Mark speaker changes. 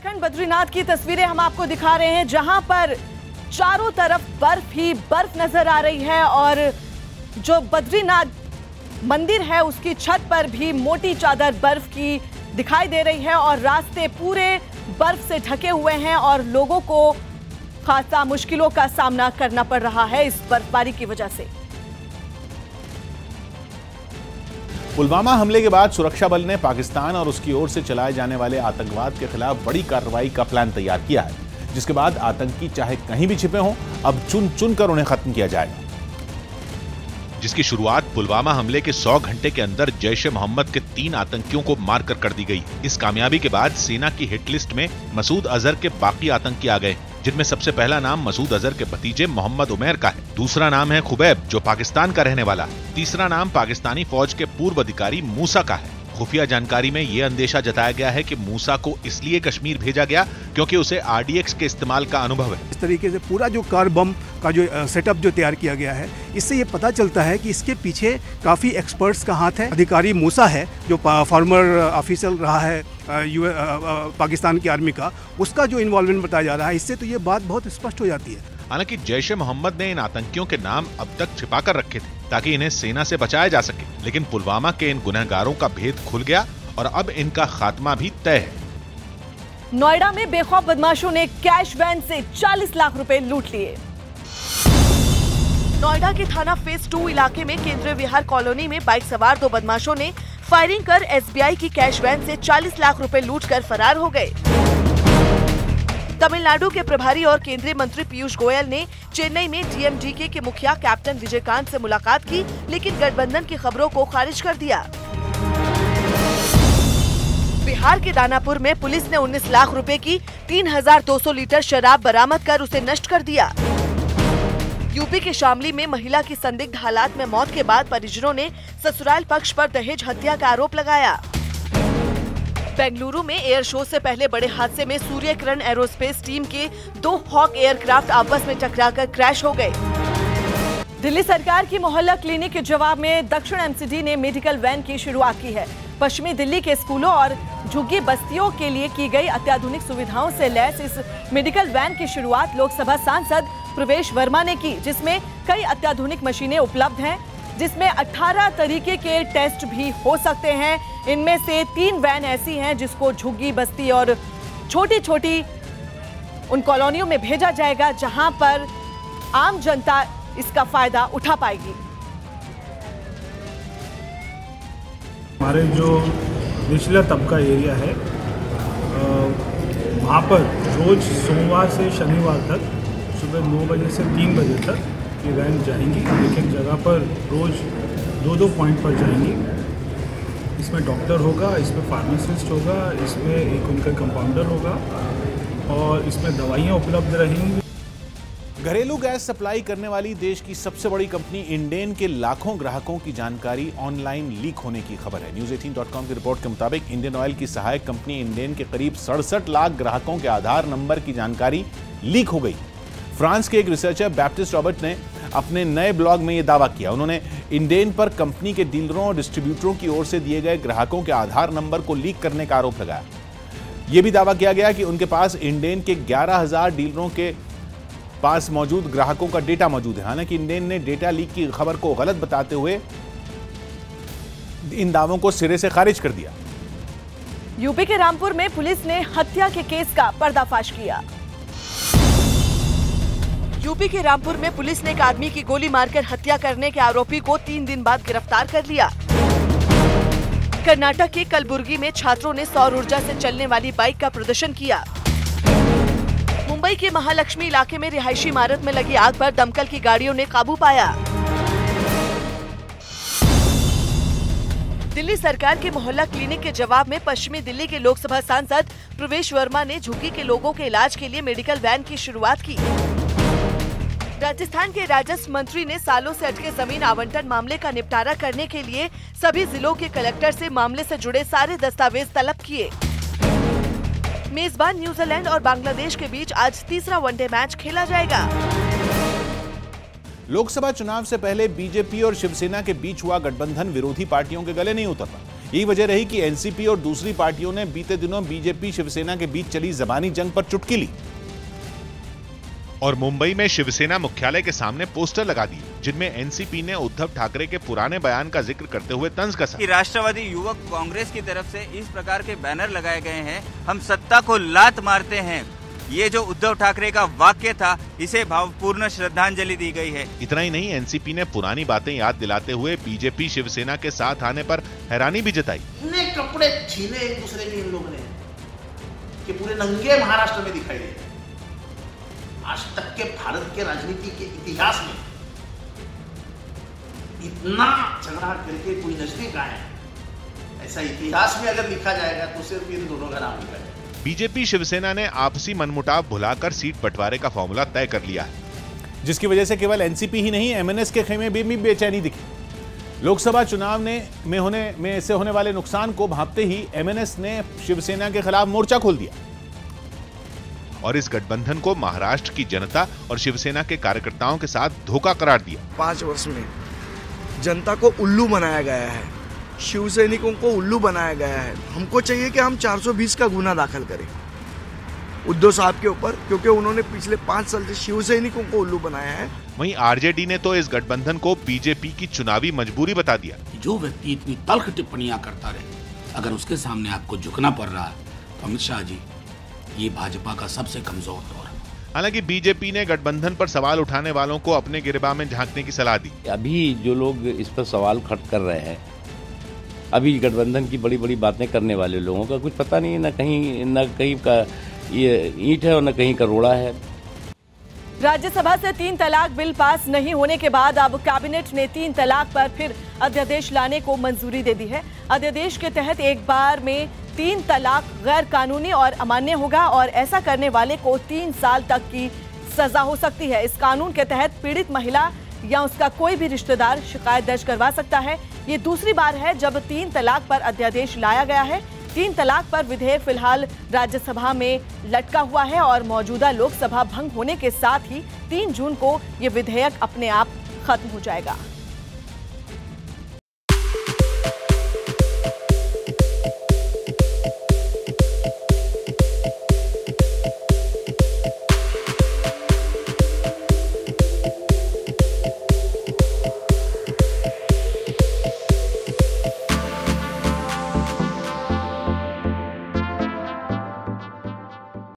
Speaker 1: उत्तराखंड बद्रीनाथ की तस्वीरें हम आपको दिखा रहे हैं, जहां पर चारों तरफ बर्फ ही बर्फ नजर आ रही है और जो बद्रीनाथ मंदिर है उसकी छत पर भी मोटी चादर बर्फ की दिखाई दे रही है और रास्ते पूरे बर्फ से ढके हुए हैं और लोगों को खासा मुश्किलों का सामना करना पड़ रहा है इस बर्फबारी की वजह से।
Speaker 2: पुलवामा हमले के बाद सुरक्षा बल ने पाकिस्तान और उसकी ओर से चलाए जाने वाले आतंकवाद के खिलाफ बड़ी कार्रवाई का प्लान तैयार किया है, जिसके बाद आतंकी चाहे कहीं भी छिपे हों, अब चुन चुन कर उन्हें खत्म किया जाएगा।
Speaker 3: जिसकी शुरुआत पुलवामा हमले के 100 घंटे के अंदर जैश ए मोहम्मद के 3 आतंकियों को मारकर कर दी गई। इस कामयाबी के बाद सेना की हिट लिस्ट में मसूद अजहर के बाकी आतंकी आ गए, जिनमें सबसे पहला नाम मसूद अजहर के भतीजे मोहम्मद उमैर का है। दूसरा नाम है खुबैब, जो पाकिस्तान का रहने वाला है। तीसरा नाम पाकिस्तानी फौज के पूर्व अधिकारी मूसा का है। खुफिया जानकारी में ये अंदेशा जताया गया है कि मूसा को इसलिए कश्मीर भेजा गया क्योंकि उसे आरडीएक्स के इस्तेमाल का अनुभव है।
Speaker 4: इस तरीके से पूरा जो कार बम का जो सेटअप जो तैयार किया गया है, इससे ये पता चलता है कि इसके पीछे काफ़ी एक्सपर्ट्स का हाथ है। अधिकारी मूसा है जो फॉर्मर ऑफिसर रहा है पाकिस्तान की आर्मी का, उसका जो इन्वॉल्वमेंट बताया जा रहा है, इससे तो ये बात बहुत स्पष्ट हो जाती है।
Speaker 3: हालांकि जैश ए मोहम्मद ने इन आतंकियों के नाम अब तक छिपा कर रखे थे ताकि इन्हें सेना से बचाया जा सके, लेकिन पुलवामा के इन गुनहगारों का भेद खुल गया और अब इनका खात्मा भी तय है।
Speaker 1: नोएडा में बेखौफ बदमाशों ने कैश वैन से 40 लाख रुपए लूट लिए। नोएडा के थाना फेज 2 इलाके में केंद्रीय विहार कॉलोनी में बाइक सवार 2 बदमाशों ने फायरिंग कर एसबीआई की कैश वैन से 40 लाख रुपए लूटकर फरार हो गए। तमिलनाडु के प्रभारी और केंद्रीय मंत्री पीयूष गोयल ने चेन्नई में डीएमडीके के मुखिया कैप्टन विजयकांत से मुलाकात की, लेकिन गठबंधन की खबरों को खारिज कर दिया। बिहार के दानापुर में पुलिस ने 19 लाख रुपए की 3200 लीटर शराब बरामद कर उसे नष्ट कर दिया। यूपी के शामली में महिला की संदिग्ध हालात में मौत के बाद परिजनों ने ससुराल पक्ष पर दहेज हत्या का आरोप लगाया। बेंगलुरु में एयर शो से पहले बड़े हादसे में सूर्यकिरण एरोस्पेस टीम के 2 हॉक एयरक्राफ्ट आपस में टकराकर क्रैश हो गए। दिल्ली सरकार की मोहल्ला क्लिनिक के जवाब में दक्षिण एमसीडी ने मेडिकल वैन की शुरुआत की है। पश्चिमी दिल्ली के स्कूलों और झुग्गी बस्तियों के लिए की गई अत्याधुनिक सुविधाओं से लैस इस मेडिकल वैन की शुरुआत लोकसभा सांसद प्रवेश वर्मा ने की, जिसमें कई अत्याधुनिक मशीनें उपलब्ध हैं, जिसमें 18 तरीके के टेस्ट भी हो सकते हैं। इनमें से 3 वैन ऐसी हैं जिसको झुग्गी बस्ती और छोटी छोटी उन कॉलोनियों में भेजा जाएगा जहां पर आम जनता इसका फायदा उठा पाएगी।
Speaker 5: हमारे जो निचला तबका एरिया है वहाँ पर रोज सोमवार से शनिवार तक सुबह 9 बजे से 3 बजे तक ये वैन जाएंगी। एक एक जगह पर रोज 2-2 पॉइंट पर जाएंगी। इसमें डॉक्टर होगा, इसमें फार्मासिस्ट होगा, इसमें एक उनका कंपाउंडर होगा और इसमें दवाइयाँ उपलब्ध रहेंगी।
Speaker 2: घरेलू गैस सप्लाई करने वाली देश की सबसे बड़ी कंपनी इंडेन के लाखों ग्राहकों की जानकारी ऑनलाइन लीक होने की खबर है। News18.com की रिपोर्ट के मुताबिक इंडियन ऑयल की सहायक कंपनी इंडेन के करीब 67 लाख ग्राहकों के आधार नंबर की जानकारी लीक हो गई। फ्रांस के एक रिसर्चर बैप्टिस्ट रॉबर्ट ने अपने नए ब्लॉग में यह दावा किया। उन्होंने इंडेन पर कंपनी के डीलरों और डिस्ट्रीब्यूटरों की ओर से दिए गए ग्राहकों के आधार नंबर को लीक करने का आरोप लगाया। यह भी दावा किया गया कि उनके पास इंडेन के 11,000 डीलरों के पास मौजूद ग्राहकों का डेटा मौजूद है। हालांकि इंडेन ने डेटा लीक की खबर को गलत बताते हुए इन दावों को सिरे से खारिज कर दिया।
Speaker 1: यूपी के रामपुर में पुलिस ने हत्या के केस का पर्दाफाश किया। यूपी के रामपुर में पुलिस ने एक आदमी की गोली मारकर हत्या करने के आरोपी को 3 दिन बाद गिरफ्तार कर लिया। कर्नाटक के कलबुर्गी में छात्रों ने सौर ऊर्जा से चलने वाली बाइक का प्रदर्शन किया। मुंबई के महालक्ष्मी इलाके में रिहायशी इमारत में लगी आग पर दमकल की गाड़ियों ने काबू पाया। दिल्ली सरकार के मोहल्ला क्लिनिक के जवाब में पश्चिमी दिल्ली के लोकसभा सांसद प्रवेश वर्मा ने झुग्गी के लोगों के इलाज के लिए मेडिकल वैन की शुरुआत की। राजस्थान के राजस्व मंत्री ने सालों से अटके जमीन आवंटन मामले का निपटारा करने के लिए सभी जिलों के कलेक्टर से मामले से जुड़े सारे दस्तावेज तलब किए। मेजबान न्यूजीलैंड और बांग्लादेश के बीच आज तीसरा वनडे मैच खेला जाएगा।
Speaker 2: लोकसभा चुनाव से पहले बीजेपी और शिवसेना के बीच हुआ गठबंधन विरोधी पार्टियों के गले नहीं उतर रहा। यही वजह रही कि एनसीपी और दूसरी पार्टियों ने बीते दिनों बीजेपी शिवसेना के बीच चली जबानी जंग पर चुटकी ली
Speaker 3: और मुंबई में शिवसेना मुख्यालय के सामने पोस्टर लगा दिए, जिनमें एनसीपी ने उद्धव ठाकरे के पुराने बयान का जिक्र करते हुए तंज कसा
Speaker 6: कि राष्ट्रवादी युवक कांग्रेस की तरफ से इस प्रकार के बैनर लगाए गए हैं, हम सत्ता को लात मारते हैं। ये जो उद्धव ठाकरे का वाक्य था, इसे भावपूर्ण श्रद्धांजलि दी गई है।
Speaker 3: इतना ही नहीं, एनसीपी ने पुरानी बातें याद दिलाते हुए बीजेपी शिवसेना के साथ आने पर हैरानी भी जताई।
Speaker 7: इतने कपड़े छीने एक दूसरे के इन लोगों ने कि पूरे नंगे महाराष्ट्र में दिखाई दे। आज तक के भारत के राजनीति के इतिहास में इतना झगड़ा करके कोई नजदीक आए, ऐसा इतिहास में अगर लिखा जाएगा तो सिर्फ इन दोनों का नाम लिखा जाएगा।
Speaker 3: बीजेपी शिवसेना ने आपसी मनमुटाव भुलाकर सीट बंटवारे का फॉर्मूला तय कर लिया है,
Speaker 2: जिसकी वजह से केवल एनसीपी ही नहीं, एमएनएस के खेमे में भी बेचैनी दिखी। लोकसभा चुनाव में से होने वाले नुकसान को भांपते ही एमएनएस ने शिवसेना के खिलाफ मोर्चा खोल दिया
Speaker 3: और इस गठबंधन को महाराष्ट्र की जनता और शिवसेना के कार्यकर्ताओं के साथ धोखा करार दिया।
Speaker 8: 5 वर्ष में जनता को उल्लू बनाया गया है, शिव सैनिकों को उल्लू बनाया गया है। हमको चाहिए कि हम 420 का गुना दाखिल करें उद्धव साहब के ऊपर, क्योंकि उन्होंने पिछले 5 साल से शिव सैनिकों को उल्लू बनाया है।
Speaker 3: वहीं आरजेडी ने तो इस गठबंधन को बीजेपी की चुनावी मजबूरी बता दिया।
Speaker 9: जो व्यक्ति इतनी तल्ख टिप्पणियां करता रहे, अगर उसके सामने आपको झुकना पड़ रहा है तो अमित शाह जी, ये भाजपा का सबसे कमजोर दौर है।
Speaker 3: हालांकि बीजेपी ने गठबंधन पर सवाल उठाने वालों को अपने गिरबान में झांकने की सलाह दी।
Speaker 10: अभी जो लोग इस पर सवाल खड़ा कर रहे हैं, अभी गठबंधन की बड़ी बड़ी बातें करने वाले लोगों का कुछ पता नहीं, न कहीं का ये ईंट है और न कहीं का रोड़ा है।
Speaker 1: राज्यसभा से 3 तलाक बिल पास नहीं होने के बाद अब कैबिनेट ने 3 तलाक पर फिर अध्यादेश लाने को मंजूरी दे दी है। अध्यादेश के तहत एक बार में 3 तलाक गैर कानूनी और अमान्य होगा और ऐसा करने वाले को 3 साल तक की सजा हो सकती है। इस कानून के तहत पीड़ित महिला या उसका कोई भी रिश्तेदार शिकायत दर्ज करवा सकता है। ये दूसरी बार है जब 3 तलाक पर अध्यादेश लाया गया है। 3 तलाक पर विधेयक फिलहाल राज्यसभा में लटका हुआ है और मौजूदा लोकसभा भंग होने के साथ ही 3 जून को ये विधेयक अपने आप खत्म हो जाएगा।